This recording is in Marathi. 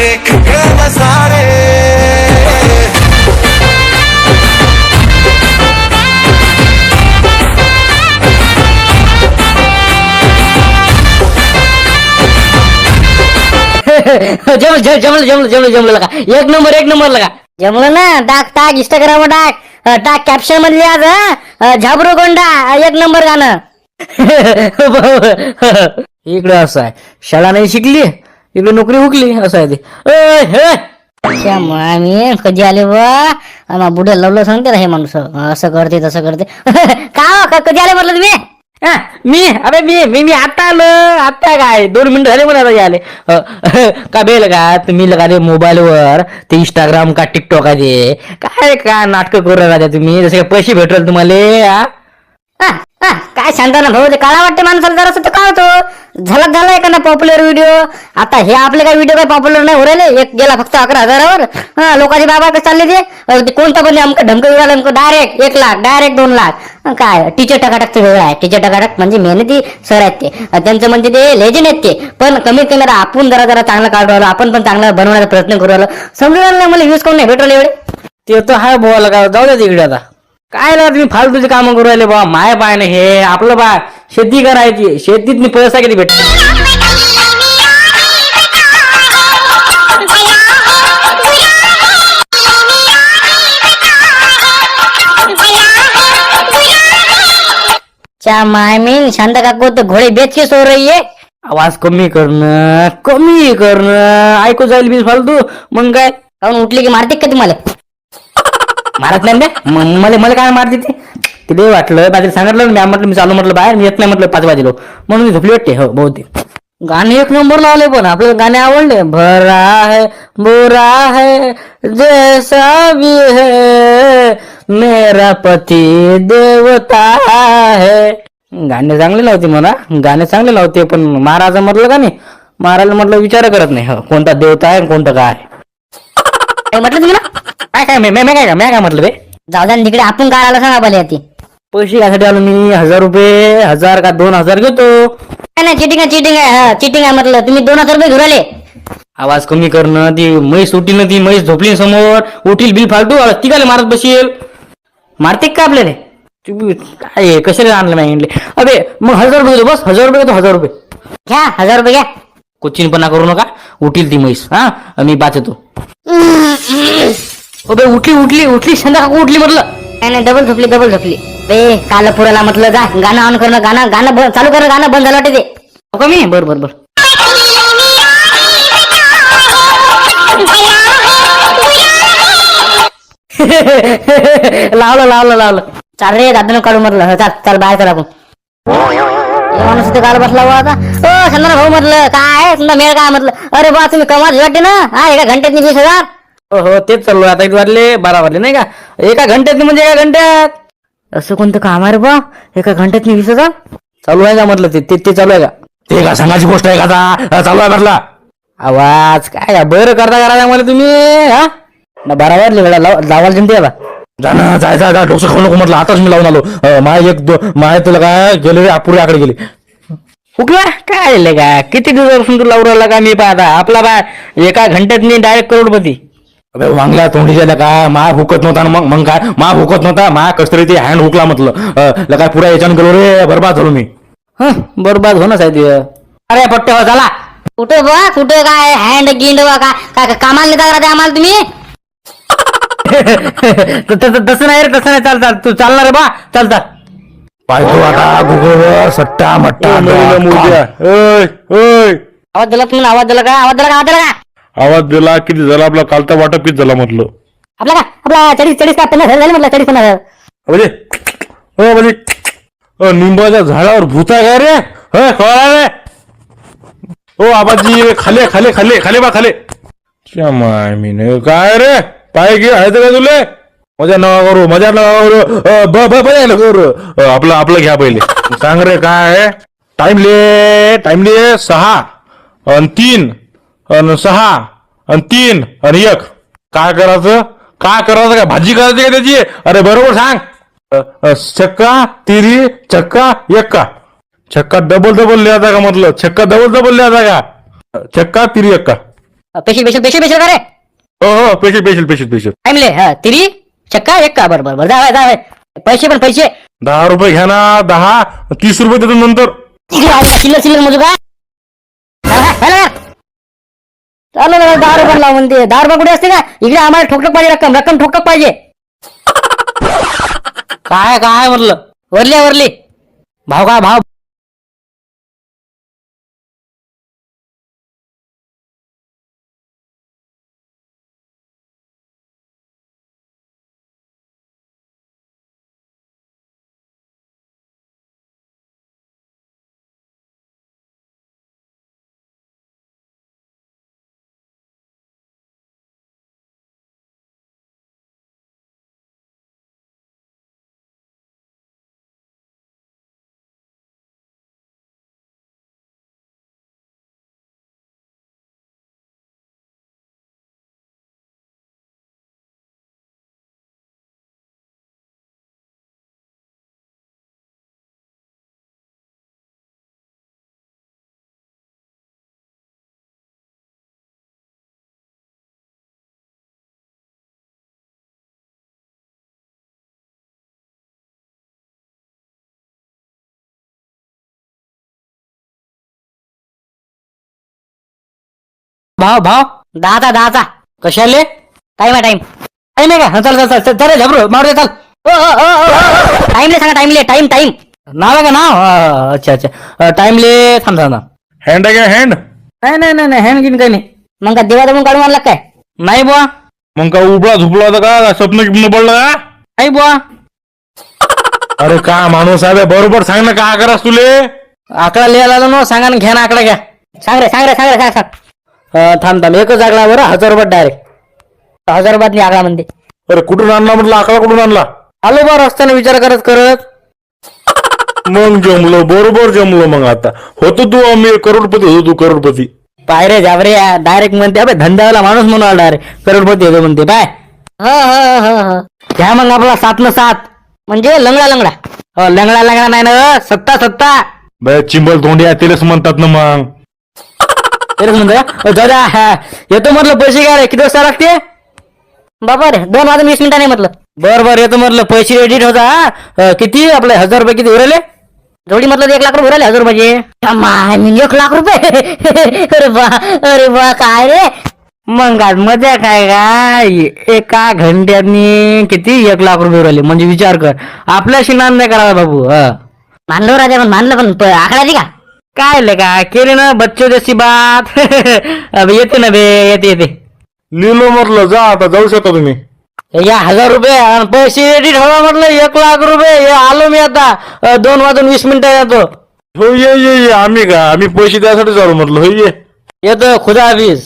खेळ सारे जमलं लगा एक नंबर लगा जमलं ना. टाक इंस्टाग्राम टाक कॅप्शन मध्ये आज झाबरू गोंडा एक नंबर गाणं. इकडे असं आहे, शाळा नाही शिकली इकडे नोकरी हुकली असं आहे ते. मी कधी आले बा बुड्या लवलं सांगते ना हे माणूस असं करते तसं करते. का कधी आले म्हटलं तुम्ही? मी आता आलो. आता काय 2 मिनिटं झाले मला आता आले. का बेल का तुम्ही लगा मोबाईल वर ते इंस्टाग्राम का टिकटॉक आहे काय काय नाटक करू राहिला तुम्ही जसे पैसे भेटल तुम्हाला. काय सांगता ना भाऊ ते काळा वाटते माणसाला जरा असं काय होतो झाला एखादा पॉप्युलर व्हिडिओ. आता हे आपले काय व्हिडिओ काय पॉप्युलर नाही हो राहिले. एक गेला फक्त 11,000वर. लोकांचे बाबा कसं चालले ते कोणता पण अमकं ढमकं उडालं डायरेक्ट 1 लाख डायरेक्ट 2 लाख. काय टीचर टकाटकचं वेगळं आहे. टीचर टकाटक म्हणजे मेहनती सर आहेत ते त्यांचं म्हणजे ते लेजंड आहेत ते. पण कमीत कमी आपण जरा चांगलं काढू राहिलो आपण पण चांगला बनवण्याचा प्रयत्न करू राहिलो. समजून राहिलं मला व्ह्यूज कोण नाही भेटवलं एवढे. ते तर हाय बोला का जाऊ द्या तिकडे आता काय ना तुम्ही फालतूचे काम करू राहिले बा. माय पाय ना हे आपलं बा शेती करायची शेतीत पैसा किती भेट. माय मीन शांता काकू तो घोडे बेच के सो रही है. आवाज कमी करणं ऐकू जाईल बी फालतू. मग काय काऊन उठली की मारते का तुम्हाला? मारत नाही मला काय मारते ते ते वाटलं बाहेर सांगितलं मी म्हटलं मी चालू म्हटलं बाहेर मी येत नाही म्हटलं 5 वाजेलो म्हणून मी झोपली वाटते. हो बहुतेक गाणे 1 नंबर लावले पण आपल्याला गाणे आवडले. भरा है बुरा है जैसा भी है मेरा पती देवता है. गाणे चांगले लावते म्हणा गाणे चांगले लावते पण महाराजा म्हटलं का नाही महाराज म्हटलं विचार करत नाही. हो कोणता देवता आहे कोणतं काय म्हटलं तुम्ही ना काय काय म्हटलं बे. जाऊ द्या तिकडे आपण काय आला सांगा पाहिजे ती पैसे घ्यायसाठी आलो मी. 1000 रुपये 1000 का 2000 घेतो. नाही चिटिंग आहे म्हटलं तुम्ही 2000 रुपये घेऊन आले. आवाज कमी करणं. ती म्हैस उठली ना ती म्हैस झोपली समोर उठील बिल फालतू ती काय मारत बसेल. मारते का आपल्याला काय कशाला आणलं नाही अबे मग 1000 रुपये घेतो बस 1000 रुपये घेतो 1000 रुपये घ्या 1000 रुपये घ्या. कोचिनपणा करू नका उठील ती म्हैस. मी वाचतो. अबे उठली संध्या उठली म्हटलं. नाही डबल झोपली बे काल पुराला म्हटलं जा गाणं ऑन करणं गाणं चालू करणं गाणं बंद झालं वाटते ते. हो मी बर लावलं चाल रे दादा काढू म्हटलं. चाल बाहेर चला आपण माणूस इथे काल बसला हुआ आता. संध्या भाऊ म्हटलं काय समजा मेळ काय म्हटलं. अरे बा तुम्ही कमाल वाटते ना एका घंट्यात 20,000. हो तेच चालू आता 1 वाजले 12 वाजले नाही का. एका घंट्यात म्हणजे एका घंट्यात असं कोणतं काम आहे रे बा. एका घंट्यात 20,000 चालू आहे का म्हटलं ते चालू आहे का. ते का सांगायची गोष्ट आहे का चालू आहे म्हटलं. आवाज काय बरं करता मला तुम्ही ना 12 वाजले वेळा लावायला जमते का जाणं जायचं डोसं खाऊ नको म्हटलं. आताच मी लावून आलो. माय तुला काय गेले अपुऱ्याकडे गेले हुकला काय का किती दिवसापासून तू लावून राहिला का मी पाहता आपला बा एका घंट्यात मी डायरेक्ट करोडपती. अबे वांगला तोंडी झाला का मा हुकत नव्हता मग काय मा हुकत नव्हता मा कसतरी ते हँड हुकला म्हटलं. काय पुरा याच्यानं गेलो रे बरबाद झालो मी. बरबाद होणं साहेब. अरे पट्टे हो झाला कुठे बा कुठे काय हँड गिंड काय कामाला नेता करा आम्हाला तुम्ही. तसं नाही रे तसं नाही चाल तू चालणार बा चाल पाहतो आता गुगलवर सट्टा मट्टा. आवाज दिला का आवाज दिला किती झाला आपला कालचा वाटप किती झाला म्हटलं. आपला 40 का 50 झाले म्हटलं 40-50. म्हणजे निंबाच्या झाडावर भूता काय रे कळा रे. ओ आबाजी खाले बा खाले. मी काय रे पाय घे आहे का तुले मजा नका करू आपलं घ्या पहिले सांग रे काय टाइमले 6 आणि 3 आणि 6 आणि 3 आणि 1 काय करायचं काय भाजी करायची का त्याची. अरे बरोबर सांग. छक्का तिरी छक्का एक्का छक्का डबल लिहायचा का म्हटलं. छक्का डबल लिहायचा का छक्का तिरी एक्का पेशल पेशल पेशल पेशल का रे हो पेशल टाइमले हा तिरी चक्का एक का बरं बरं बरं जावे पैसे पण पैसे 10 रुपये घ्या ना 10 30 रुपये देतो नंतर. चिल्लर चिल्लर मोजू का चालू ना 10 रुपये लावून म्हणते 10 रुपये कुठे असते का इकडे आम्हाला ठोकठोक पाहिजे रक्कम ठोकठोक पाहिजे काय म्हटलं वरली भाव का भाव भाव दहाचा कशाले टाइम आहे का चल झबरू मारू दे चल टाइमले सांगा टाइम नाव आहे का नाव अच्छा टाइमले थांब हँड आहे का हँड? नाही हँड गिन काही नाही मग का देवा दमून काढून आणला काय नाही बुवा मग का उबळा झुपला होता का स्वप्न गिप्न पडलं का? नाही बुवा अरे का माणूस आहे बरोबर सांग ना का करास तुले. आकडा लिहायला आलो ना सांगा ना घ्या ना आकडा घ्या सांग रे थांब एकच आकडा बरं 1000 रुपये डायरेक्ट 1000 रुपयात आकडा म्हणते अरे कुठून आणला म्हटलं आकडा कुठून आणला? आलो बा रस्त्याने विचार करत मग जमलो बरोबर जमलो. मग आता होतो तू अमीर करोडपती होतो तू करोडपती. पाय रे जाबरे डायरेक्ट म्हणते अबे धंद्यावाला माणूस म्हणून डायरेक्ट करोडपती होतो म्हणते पाय घ्या मग आपला 7 म्हणजे लंगडा नाही ना सत्ता बे चिंबल तोंडी तेलच म्हणतात ना मग. तेच म्हणतो दादा येतो म्हटलं पैसे घ्या रे किती वाजता लागते बाबा रे 2 वाजून 20 मिनिटांनी म्हटलं बरं येतो म्हटलं पैसे एडिट होता किती आपले 1000 रुपये किती उरले जोडी म्हटलं 1 लाख रुपये उरले 1000 रुपयाचे 1 लाख रुपये अरे बा काय रे मग आज मजा काय एका घंट्यानी किती 1 लाख रुपये उरले म्हणजे विचार कर आपल्याशी नांद नाही करावा बाबू मानलो राजा पण मानलं पण आकडा का काय का केले ना बच्चो जशी बात अबे येते ना बे येते लिहिलो म्हटलं जा आता जाऊ शकता तुम्ही. या 1000 रुपये आणि पैसे एडिट हवा म्हटलं 1 लाख रुपये आलो मी आता 2 वाजून 20 मिनिटं येतो. हो ये आम्ही पैसे द्यायसाठी चालू म्हटलं हो ये येतो खुदा हाफिज.